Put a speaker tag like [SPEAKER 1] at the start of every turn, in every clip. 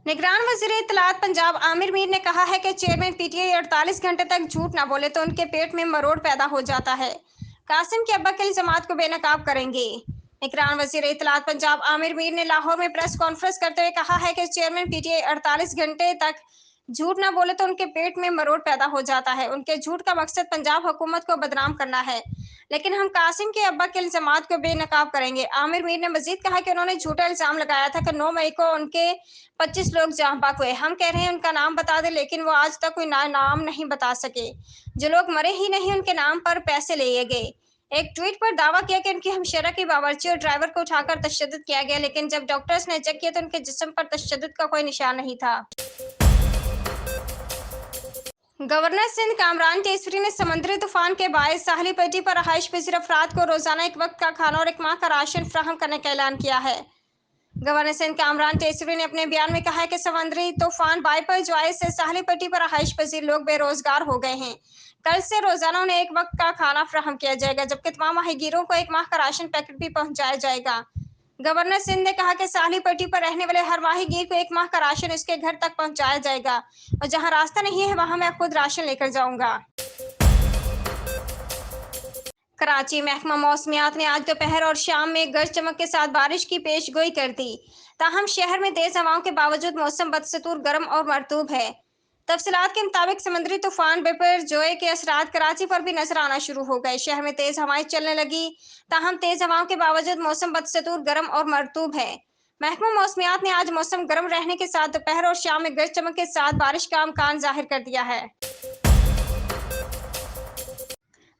[SPEAKER 1] निगरान वज़ीर इत्तलात पंजाब आमिर मीर ने कहा है कि चेयरमैन पीटीआई 48 घंटे तक झूठ ना बोले तो उनके पेट में मरोड़ पैदा हो जाता है। कासिम के अब्बा कल जमात को बेनकाब करेंगे। निगरान वज़ीर इत्तलात पंजाब आमिर मीर ने लाहौर में प्रेस कॉन्फ्रेंस करते हुए कहा है कि चेयरमैन पीटीआई 48 घंटे तक झूठ ना बोले तो उनके पेट में मरोड़ पैदा हो जाता है। उनके झूठ का मकसद पंजाब हुकूमत को बदनाम करना है, लेकिन हम कासिम के अब्बा के इल्जामात को बेनकाब करेंगे। आमिर मीर ने मजीद कहा कि उन्होंने झूठा इल्जाम लगाया था कि 9 मई को उनके 25 लोग जहां बाग हुए। हम कह रहे हैं उनका नाम बता दें, लेकिन वो आज तक कोई नाम नहीं बता सके। जो लोग मरे ही नहीं उनके नाम पर पैसे लिए गए। एक ट्वीट पर दावा किया कि उनकी हमशेरा की बावर्ची और ड्राइवर को उठाकर तशद्दुद किया गया, लेकिन जब डॉक्टर्स ने चेक किया तो उनके जिस्म पर तशद्दुद का कोई निशान नहीं था। गवर्नर सिंध कामरान टेसरी ने समुद्री तूफान के बायस साहली पट्टी पर रहायश पजीर अफराद को रोजाना एक वक्त का खाना और एक माह का राशन फराहम करने का ऐलान किया है। गवर्नर सिंध कामरान टेसरी ने अपने बयान में कहा है कि समुद्री तूफान बाई पर ज्वाइस से साहली पट्टी पर रहायश पजीर लोग बेरोजगार हो गए हैं। कल से रोजाना उन्हें एक वक्त का खाना फराहम किया जाएगा, जबकि तमाम माहीगीरों को एक माह का राशन पैकेट भी पहुंचाया जाएगा। गवर्नर सिंध ने कहा कि साहली पट्टी पर रहने वाले हर माहीगीर को एक माह का राशन उसके घर तक पहुंचाया जाएगा, और जहां रास्ता नहीं है वहां मैं खुद राशन लेकर जाऊंगा। कराची महकमा मौसमियात ने आज दोपहर और शाम में गरज चमक के साथ बारिश की पेशगोई कर दी। ताहम शहर में तेज हवाओं के बावजूद मौसम बदस्तूर गर्म और मरतूब है। तफसीलात के मुताबिक समुद्री तूफान बिपरजोए के असरात कराची पर भी नजर आना शुरू हो गए। शहर में तेज हवाएं चलने लगी। ताहम तेज हवाओं के बावजूद मौसम बदस्तूर गर्म और मरतूब है। महकमा मौसमियात ने आज मौसम गर्म रहने के साथ दोपहर और शाम में गरज चमक के साथ बारिश का इम्कान जाहिर कर दिया है।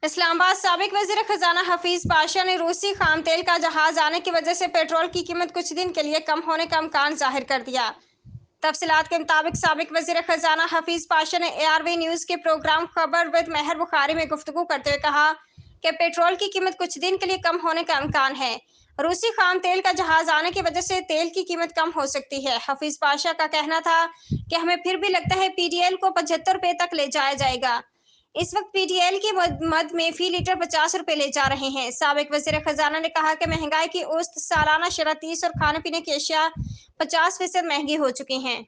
[SPEAKER 1] इस्लामाबाद साबिक वज़ीर खजाना हफीज पाशा ने रूसी खाम तेल का जहाज आने की वजह से पेट्रोल की कीमत कुछ दिन के लिए कम होने का इम्कान जाहिर कर दिया। तफसीलात के मुताबिक साबिक वज़ीर खजाना हफीज पाशा ने ARV न्यूज़ के प्रोग्राम खबर विद मेहर बुखारी में गुफ्तगू करते हुए कहा कि पेट्रोल की कीमत कुछ दिन के लिए कम होने का इम्कान है। रूसी खाम तेल का जहाज आने की वजह से तेल की कीमत कम हो सकती है। हफीज पाशा का कहना था कि हमें फिर भी लगता है PDL को 75 रुपये तक ले जाया जाएगा। इस वक्त PDL की मद में फी लीटर 50 रुपए ले जा रहे हैं। साबिक वज़ीर खजाना ने कहा कि महंगाई की औसत सालाना शरह 30 और खाने पीने की अशिया 50% महंगी हो चुकी हैं।